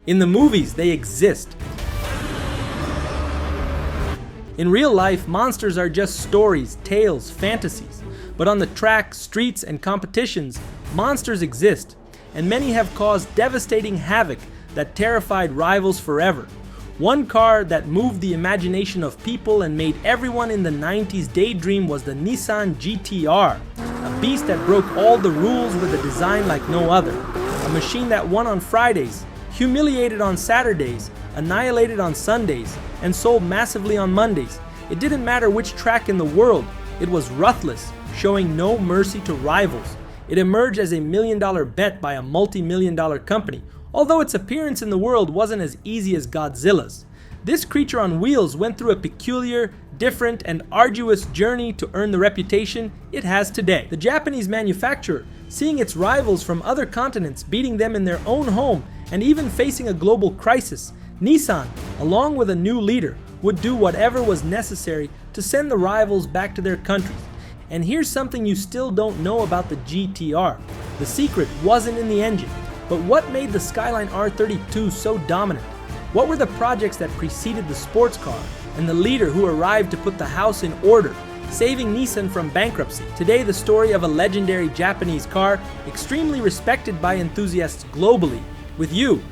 In the movies, they exist. In real life, monsters are just stories, tales, fantasies. But on the track, streets, and competitions, monsters exist, and many have caused devastating havoc that terrified rivals forever. One car that moved the imagination of people and made everyone in the 90s daydream was the Nissan GT-R, a beast that broke all the rules with a design like no other. A machine that won on Fridays, humiliated on Saturdays, annihilated on Sundays, and sold massively on Mondays. It didn't matter which track in the world, it was ruthless, showing no mercy to rivals. It emerged as a $1 million bet by a multi-million-dollar company, although its appearance in the world wasn't as easy as Godzilla's. This creature on wheels went through a peculiar, different, and arduous journey to earn the reputation it has today. The Japanese manufacturer, seeing its rivals from other continents beating them in their own home and even facing a global crisis, Nissan, along with a new leader, would do whatever was necessary to send the rivals back to their countries. And here's something you still don't know about the GT-R. The secret wasn't in the engine, but what made the Skyline R32 so dominant? What were the projects that preceded the sports car, and the leader who arrived to put the house in order, saving Nissan from bankruptcy? Today, the story of a legendary Japanese car, extremely respected by enthusiasts globally. With you,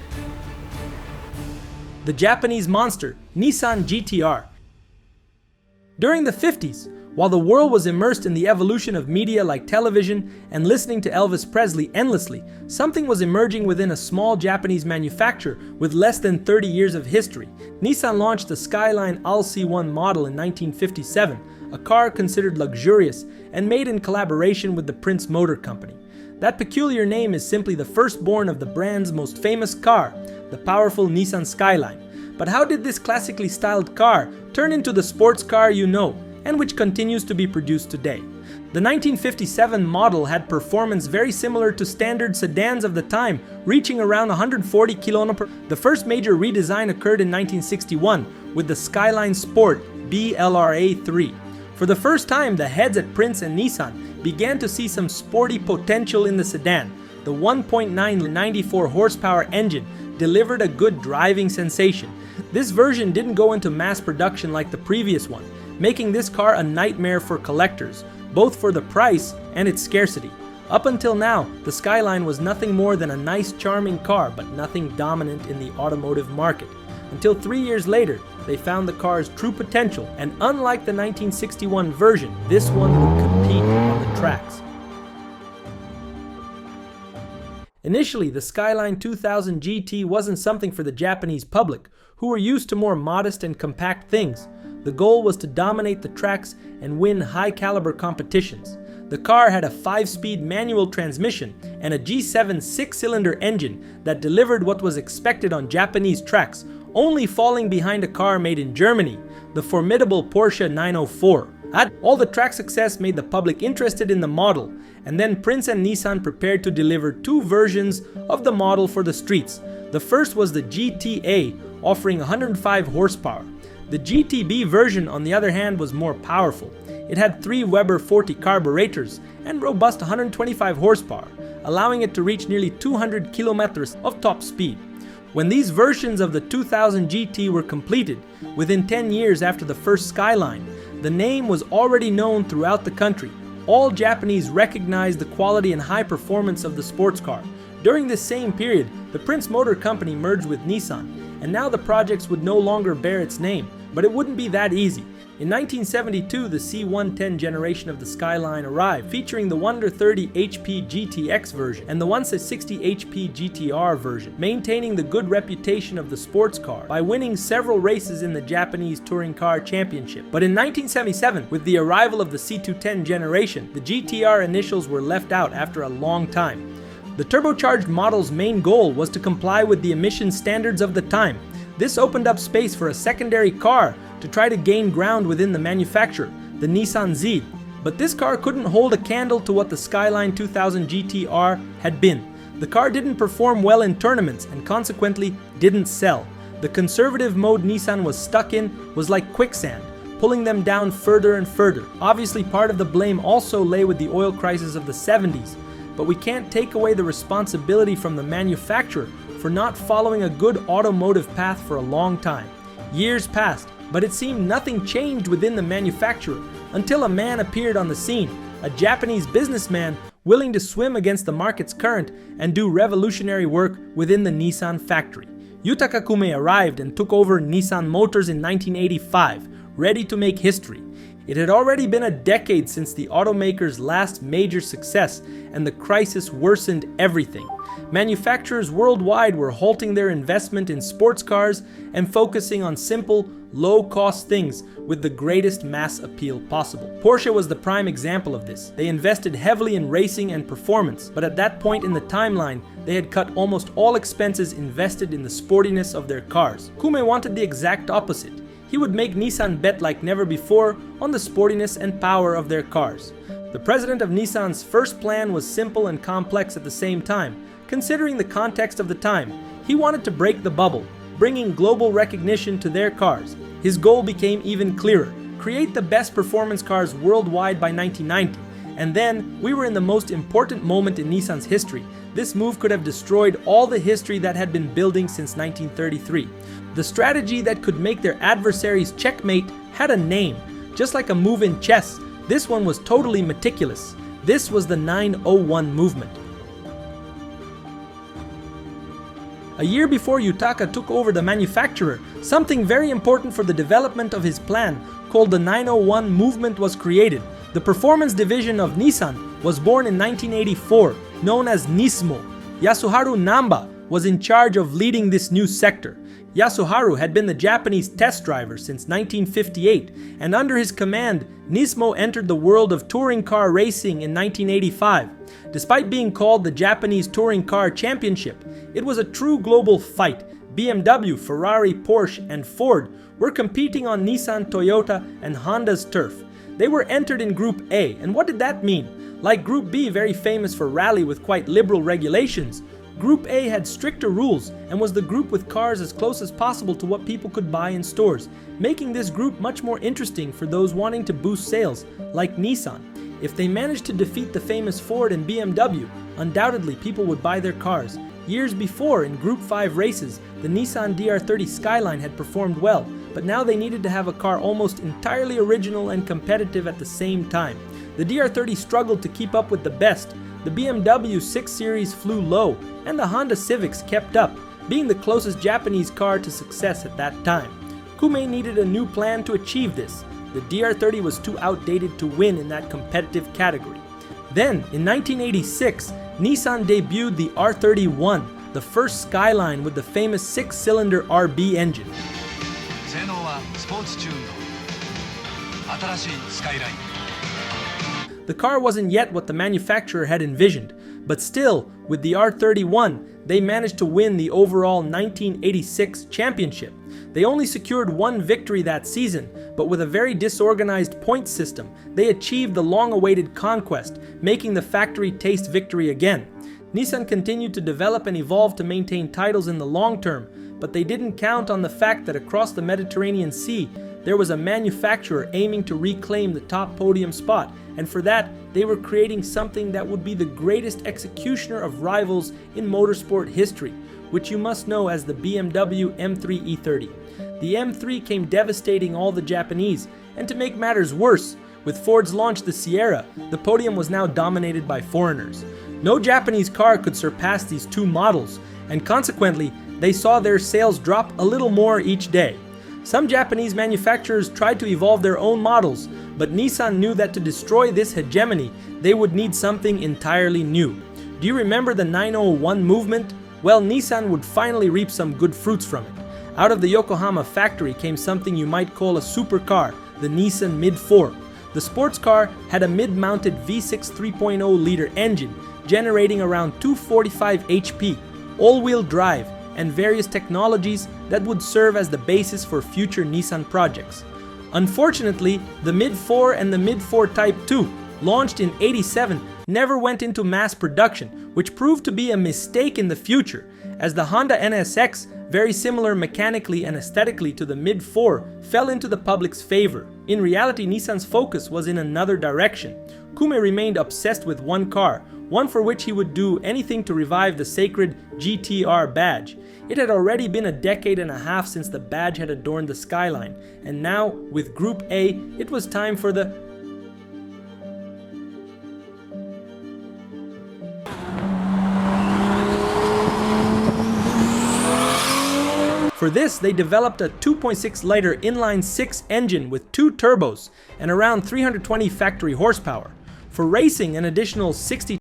the Japanese monster, Nissan GT-R. During the 50s, while the world was immersed in the evolution of media like television and listening to Elvis Presley endlessly, something was emerging within a small Japanese manufacturer with less than 30 years of history. Nissan launched the Skyline AL-C1 model in 1957, a car considered luxurious and made in collaboration with the Prince Motor Company. That peculiar name is simply the firstborn of the brand's most famous car, the powerful Nissan Skyline. But how did this classically styled car turn into the sports car you know, and which continues to be produced today? The 1957 model had performance very similar to standard sedans of the time, reaching around 140 km/h. The first major redesign occurred in 1961 with the Skyline Sport BLRA3. For the first time, the heads at Prince and Nissan began to see some sporty potential in the sedan. The 1.9 94 horsepower engine delivered a good driving sensation. This version didn't go into mass production like the previous one, making this car a nightmare for collectors, both for the price and its scarcity. Up until now, the Skyline was nothing more than a nice, charming car, but nothing dominant in the automotive market. Until 3 years later, they found the car's true potential, and unlike the 1961 version, this one would compete on the tracks. Initially, the Skyline 2000 GT wasn't something for the Japanese public, who were used to more modest and compact things. The goal was to dominate the tracks and win high-caliber competitions. The car had a 5-speed manual transmission and a G7 6-cylinder engine that delivered what was expected on Japanese tracks, only falling behind a car made in Germany, the formidable Porsche 904. All the track success made the public interested in the model, and then Prince and Nissan prepared to deliver 2 versions of the model for the streets. The first was the GT-A, offering 105 horsepower. The GT-B version, on the other hand, was more powerful. It had 3 Weber 40 carburetors and robust 125 horsepower, allowing it to reach nearly 200 kilometers of top speed. When these versions of the 2000 GT were completed, within 10 years after the first Skyline, the name was already known throughout the country. All Japanese recognized the quality and high performance of the sports car. During this same period, the Prince Motor Company merged with Nissan, and now the projects would no longer bear its name, but it wouldn't be that easy. In 1972, the C110 generation of the Skyline arrived, featuring the 130 HP GTX version and the 160 HP GTR version, maintaining the good reputation of the sports car by winning several races in the Japanese Touring Car Championship. But in 1977, with the arrival of the C210 generation, the GTR initials were left out after a long time. The turbocharged model's main goal was to comply with the emission standards of the time. This opened up space for a secondary car to try to gain ground within the manufacturer, the Nissan Z. But this car couldn't hold a candle to what the Skyline 2000 GT-R had been. The car didn't perform well in tournaments and consequently didn't sell. The conservative mode Nissan was stuck in was like quicksand, pulling them down further and further. Obviously, part of the blame also lay with the oil crisis of the 70s, but we can't take away the responsibility from the manufacturer for not following a good automotive path for a long time. Years passed, but it seemed nothing changed within the manufacturer until a man appeared on the scene, a Japanese businessman willing to swim against the market's current and do revolutionary work within the Nissan factory. Yutaka Kume arrived and took over Nissan Motors in 1985, ready to make history. It had already been a decade since the automaker's last major success, and the crisis worsened everything. Manufacturers worldwide were halting their investment in sports cars and focusing on simple, low-cost things with the greatest mass appeal possible. Porsche was the prime example of this. They invested heavily in racing and performance, but at that point in the timeline, they had cut almost all expenses invested in the sportiness of their cars. Kume wanted the exact opposite. He would make Nissan bet like never before on the sportiness and power of their cars. The president of Nissan's first plan was simple and complex at the same time, considering the context of the time. He wanted to break the bubble, bringing global recognition to their cars. His goal became even clearer: create the best performance cars worldwide by 1990. And then, we were in the most important moment in Nissan's history. This move could have destroyed all the history that had been building since 1933. The strategy that could make their adversaries checkmate had a name. Just like a move in chess, this one was totally meticulous. This was the 901 movement. A year before Yutaka took over the manufacturer, something very important for the development of his plan, called the 901 movement, was created. The performance division of Nissan was born in 1984, known as Nismo. Yasuharu Namba was in charge of leading this new sector. Yasuharu had been the Japanese test driver since 1958, and under his command, Nismo entered the world of touring car racing in 1985. Despite being called the Japanese Touring Car Championship, it was a true global fight. BMW, Ferrari, Porsche, and Ford were competing on Nissan, Toyota, and Honda's turf. They were entered in Group A, and what did that mean? Like Group B, very famous for rally with quite liberal regulations, Group A had stricter rules and was the group with cars as close as possible to what people could buy in stores, making this group much more interesting for those wanting to boost sales, like Nissan. If they managed to defeat the famous Ford and BMW, undoubtedly people would buy their cars. Years before, in Group 5 races, the Nissan DR30 Skyline had performed well, but now they needed to have a car almost entirely original and competitive at the same time. The DR30 struggled to keep up with the best. The BMW 6 Series flew low, and the Honda Civics kept up, being the closest Japanese car to success at that time. Kume needed a new plan to achieve this. The DR30 was too outdated to win in that competitive category. Then, in 1986, Nissan debuted the R31, the first Skyline with the famous 6-cylinder RB engine. The car wasn't yet what the manufacturer had envisioned, but still, with the R31, they managed to win the overall 1986 championship. They only secured one victory that season, but with a very disorganized point system, they achieved the long-awaited conquest, making the factory taste victory again. Nissan continued to develop and evolve to maintain titles in the long term, but they didn't count on the fact that across the Mediterranean Sea, there was a manufacturer aiming to reclaim the top podium spot, and for that, they were creating something that would be the greatest executioner of rivals in motorsport history, which you must know as the BMW M3 E30. The M3 came devastating all the Japanese, and to make matters worse, with Ford's launch the Sierra, the podium was now dominated by foreigners. No Japanese car could surpass these two models, and consequently, they saw their sales drop a little more each day. Some Japanese manufacturers tried to evolve their own models, but Nissan knew that to destroy this hegemony, they would need something entirely new. Do you remember the 901 movement? Well, Nissan would finally reap some good fruits from it. Out of the Yokohama factory came something you might call a supercar, the Nissan Mid 4. The sports car had a mid-mounted V6 3.0-liter engine, generating around 245 HP, all-wheel drive, and various technologies that would serve as the basis for future Nissan projects. Unfortunately, the Mid 4 and the Mid 4 Type 2, launched in '87, never went into mass production, which proved to be a mistake in the future, as the Honda NSX, very similar mechanically and aesthetically to the Mid 4, fell into the public's favor. In reality, Nissan's focus was in another direction. Kume remained obsessed with one car, one for which he would do anything to revive the sacred GTR badge. It had already been a decade and a half since the badge had adorned the Skyline, and now, with Group A, it was time for the For this, they developed a 2.6-liter inline-6 engine with 2 turbos and around 320 factory horsepower. For racing, an additional 60